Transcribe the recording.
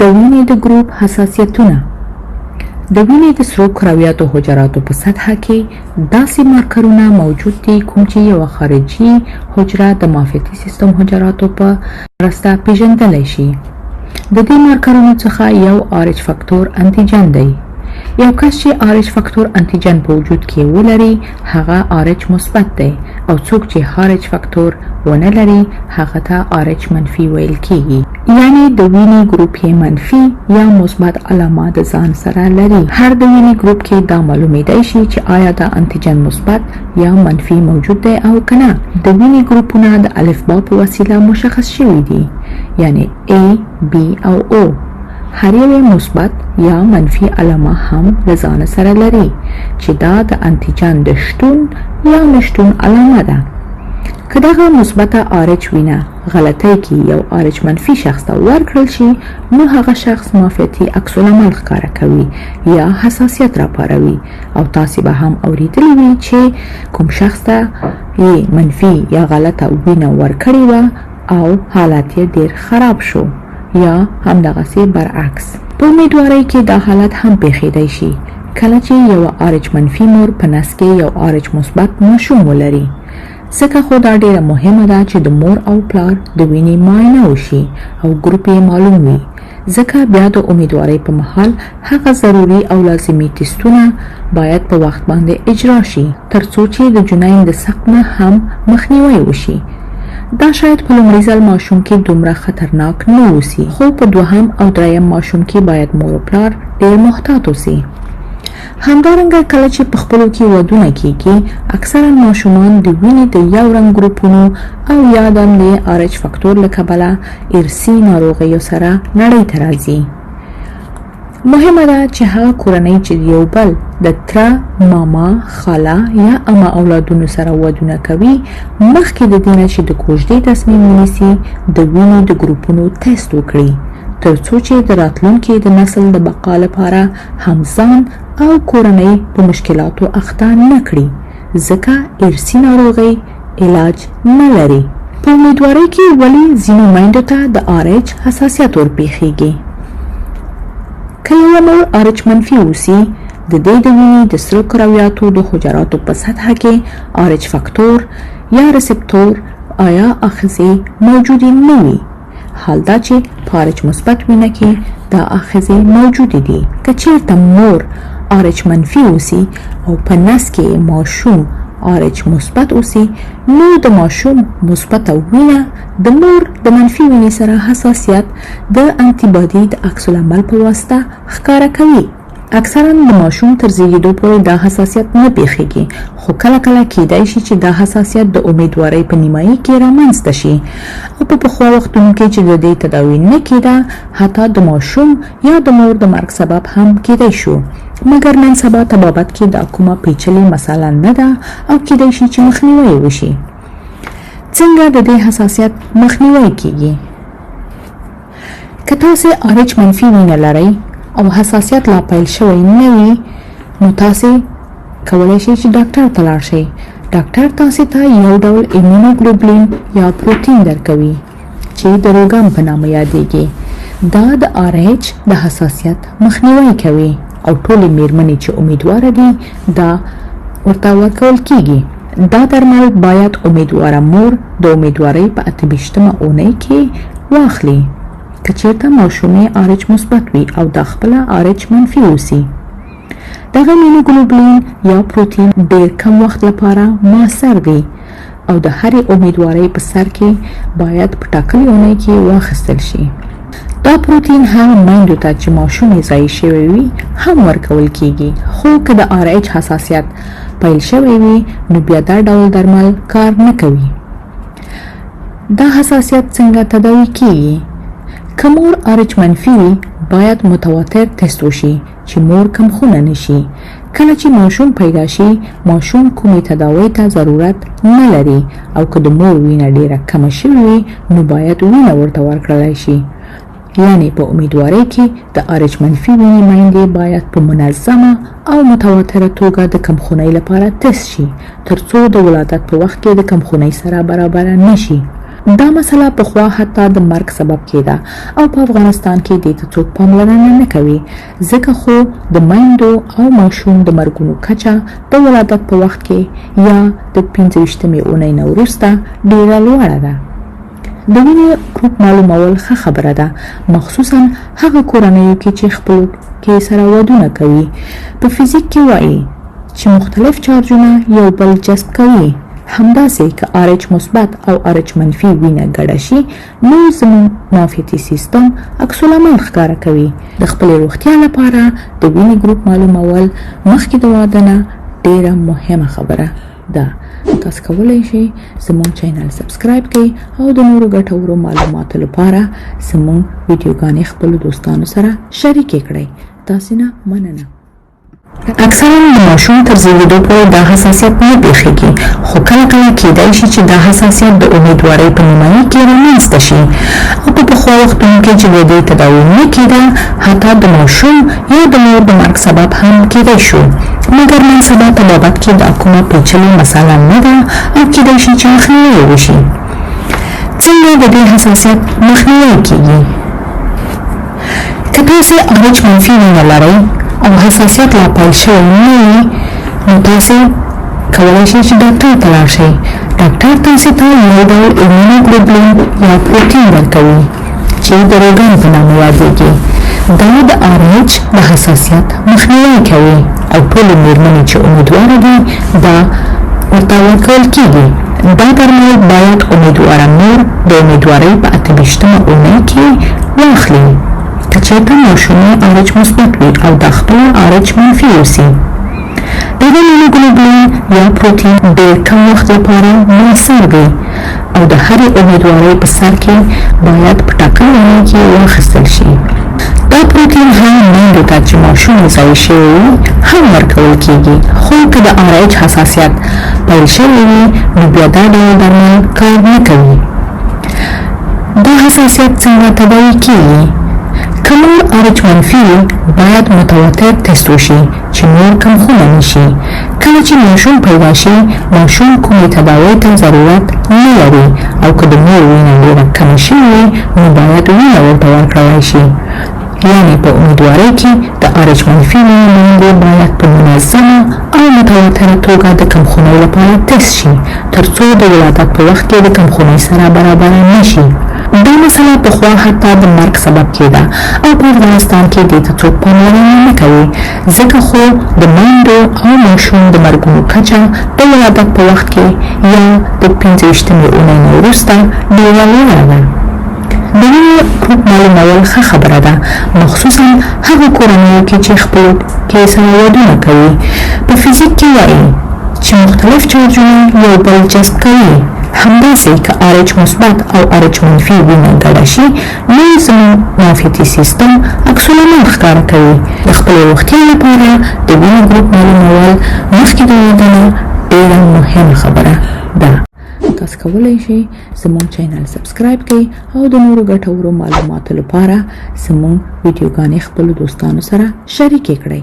د وینې د ګروپ حساسیتونه. د وینې د سرو کرویاتو حجراتو په سطحه کې داسې مارکرونه موجود دي کوم چې یو خارجي حجره د معافیتي سیستم حجراتو په مرسته پیژندلی شي. د دې مارکرونو څخه یو RH فاکتور انټیجن دی. یو کس چې RH فاکتور انټیجن په وجود کې ولري هغه RH مثبت دی او څوک چې RH فاکتور ونه لري هغه ته RH منفي ویل کیږي. یعنی د وینې ګروپ یې منفي یا مثبت علامه د ځان سره لري. هر د وینې ګروپ کې دا معلومیدای شي چې آیا دا انټیجن مثبت یا منفي موجود دی او کنه. د وینې ګروپونه د الفبا په وسیله مشخص شوي دي، یعنی A، B او O. هر یو مثبت یا منفي علامه هم د ځان سره لري چې دا د انټیجن د شتون یا نشتون علامه ده. که دغه مثبته RH وینه غلطۍ کې یو RH منفي شخص ته ورکړل شي نو هغه شخص معافیتي عکس العمل ښکاره کوي یا حساسیت راپاروي او تاسې به هم اوریدلی وي چې کوم شخص ته یې منفي یا غلطه وینه ورکړې وه او حالت یې ډیر خراب شو، یا همدغسې برعکس. په امیدوارۍ کې دا حالت هم پیښیدای شي کله چې یو RH منفي مور په نس کې یو RH مثبت ماشوم ولري. ځکه خو دا ډیره مهمه ده چې د مور او پلار د وینې معاینه وشي او ګروپ یې معلوم وي، ځکه بیا د امیدوارۍ په مهال هغه ضروري او لازمي ټسټونه باید په وخت باندې اجرا شي ترڅو چې د جنین د سقط نه هم مخنیوی وشي. دا شاید په لومړي ځل ماشوم کې دومره خطرناک نه اوسي، خو په دوهم او دریم ماشوم کې باید مور او پلار ډیر محتاط اوسي. همدارنګه کله چې په خپلو کې ودونه کیږي اکثرا ماشومان د وینې د یو رنګ ګروپونو او یا د RH فاکتور له کبله ارثي ناروغیو سره نړۍ ته راځي. مهمه ده چې هغه کورنۍ چې یو بل د تره، ماما، خاله یا اما اولادونو سره ودونه کوي مخکې د دې نه چې د کوژدې تصمیم ونیسي د وینې د ګروپونو تست وکړي ترڅو چې د راتلونکي د نسل د بقا لپاره هم ځان او کورنۍ په مشکلاتو اخته نه کړي، ځکه ارثي ناروغي علاج نه لري. په امیدوارۍ کې ولې ځینو میندو ته د RH حساسیت ورپېښیږي؟ که یوه مور RH منفي اوسي د دې د وینې د سرو کرویاتو د حجراتو په سطحه کې RH فاکتور یا ریسپتور آیا آخذې موجودې نه وي. حال دا چې په RH مثبت وینه کې دا آخذې موجودې دي. که چیرته مور RH منفي اوسي او په نس کې ماشوم RH مثبت اوسي نو د ماشوم مثبته وینه د مور د منفي وینې سره حساسیت د انټي د عکس العمل په واسطه ښکاره کوي. اکثرا د ماشوم تر زیږیدو پورې دا حساسیت نه پیښیږي، خو کله کله کیدای شي چې دا حساسیت د امیدوارۍ په نیمایي کې رامنځته شي او په پخوا وختونو کې چې د دې تداوی نه کیده حتی د ماشوم یا د مور د مرګ سبب هم کیدای شو. مګر نن سبا طبابت کې دا کومه پیچلې مسله نه ده او کیدای شي چې مخنیوی وشي. څنګه د دې حساسیت مخنیوی کیږي؟ که تاسو RH منفي وینه لرئ او حساسیت لا پیل شوی نه وي نو تاسو کولای شئ چې ډاکټر ته لاړ شئ. ډاکټر تاسو ته یو ډول ایمونوګلوبولین یا پروتین درکوي چې د روګام په نامه یادېږي. دا د RH د حساسیت مخنیوی کوي او ټولې میرمنې چې امیدواره دي دا ورته ورکول کیږي. دا درمل باید امیدواره مور د امیدوارۍ په 28مه اونۍ کې واخلي که چیرته ماشومې RH مثبت وي او د خپله RH منفي اوسي. دغه ایمونوګلوبولین یا پروتین ډیر کم وخت لپاره موثر دی او د هرې امیدوارۍ په سر کې باید په ټاکلې اونۍ کې واخیستل شي. دا پروتین هم میندو ته چې ماشوم یې ضایع شوی وي هم ورکول کیږي، خو که د RH حساسیت پیل شوی وي نو بیا دا ډول درمل کار نه کوي. دا حساسیت څنګه تداوی کیږي؟ که مور RH منفي وي باید متواتر تست وشي چې مور کمخونه نشي. کله چې ماشوم پیدا شي ماشوم کومې تداوی ته ضرورت نه لري او که د مور وینه ډیره کمه شوې وي نو باید وینه ورته ورکړلی شي. یعنی په امیدوارۍ کې د RH منفي وینې میندې باید په منظمه او متواتره توګه د کمخونۍ لپاره تست شي ترڅو د ولادت په وخت کې د کمخونۍ سره برابر نشي. دا مسله پخوا حتی د مرګ سبب کېده او په افغانستان کې دې ته څوک پاملرنه نه کوي، ځکه خو د میندو او ماشوم د مرګونو کچه د ولادت په وخت کې یا د 25مې اونۍ نه وروسته ډېره لوړه ده. د وینې ګروپ معلومول ښه خبره ده، مخصوصا هغه کورنیو کې چې خپلو کې سره ودونه کوي. په فزیک کې وایي چې مختلف چارجونه یو بل جذب کوي. همداسې که RH مثبت او RH منفي وینه ګډه شي نو زموږ معافیتي سیستم عکس العمل ښکاره کوي. د خپلې روغتیا لپاره د وینې ګروپ معلومول مخکې د واده نه ډېره مهمه خبره ده. تاسو کولی شئ زموږ چینل سبسکرایب کړئ او د نورو ګټورو معلوماتو لپاره زموږ ویډیوګانې خپلو دوستانو سره شریکې کړئ. تاسو نه مننه. اکثرا د ماشوم تر زیږېدو پورې دا حساسیت نه پېښېږي، خو کله کله کېدای شي چې دا حساسیت د امیدوارۍ په نیمایي کې رامنځته شي او په پخوا وختونو کې چې د دې تداوي نه کېده حتی د ماشوم یا د مور د مرګ سبب هم کېدای شو. مګر نن سبا په بابت کې دا کومه پیچلې مسله نه ده او کېدای شي چې مخنیوی وشي. څنګه د دې حساسیت مخنیوی کېږي؟ که تاسې RH منفي وینه لرئ او حساسیت لا پیل شوی نه وي نو تاسې کولی شئ چې ډاکټر ته لاړ شئ. ډاکټر تاسې ته یو ډول ایمونوګلوبولین یا پروټین ورکوي چې د روګان په نامه یادېږي. دا د RH د حساسیت مخنیوی کوي او ټولې مېرمنې چې امیدواره دي دا ورته ورکول کېږي. دا درمل باید امیدواره مور د امیدوارۍ په 28مه اونۍ کې واخلي که چېرته ماشوم RH مثبت وي او د خپل RH منفي اوسي. د ایمونوګلوبولین یا پروټین ډېر کم وخت لپاره موثر وي او د هرې امیدوارۍ په سر کې باید په ټاکلې اونۍ کې واخیستل شي. دا پروټین هم میندو ته چې ماشوم یې ضایع شوی وي هم ورکول کېږي، خو که د RH حساسیت پیل شوی وي نو بیا دا ډول درمل کار نه کوي. دا حساسیت څنګه تداوي کېږي؟ که مور RH منفي باید متواتر تست وشي چې نور کمخونه نشي. کله چې ماشوم پیدا شي ماشوم کومې تداوۍ ته ضرورت نه لري او که د مور وینه ډېره کمه شوې نو باید وینه ورته ورکړی شي. یعنې په امیدوارۍ کې د RH منفي وینې میندې باید په منظمه او متواتره توګه د کمخونۍ لپاره تست شي تر څو د ولادت په وخت کې د کمخونۍ سره برابره نشي. دا مسله پخوا حتی د مرګ سبب کېده او په افغانستان کې دې ته څوک پاملرنه نه کوي، ځکه خو د میندو او ماشوم د مرګونو کچه د ولادت په وخت کې یا د 25مې اونۍ نه وروسته ډېره لوړه ده. د وینې ګروپ معلومول ښه خبره ده، مخصوصا هغه کورنیو کې چې خپلو کې سره ودونه کوي. په فزیک کې وایي چې مختلف چارجونه یو بل جذب کوي. همداسې که RH مثبت او RH منفي وینه ګډه شي نو زموږ معافیتي سیستم عکس العمل ښکاره کوي. د خپلې روغتیا لپاره د وینې ګروپ معلومول مخکې د واده نه ډېره مهمه خبره ده. تاسو کولی شئ زموږ چینل سبسکرایب کړئ او د نورو ګټورو معلوماتو لپاره زموږ ویډیوګانې خپلو دوستانو سره شریکې کړئ.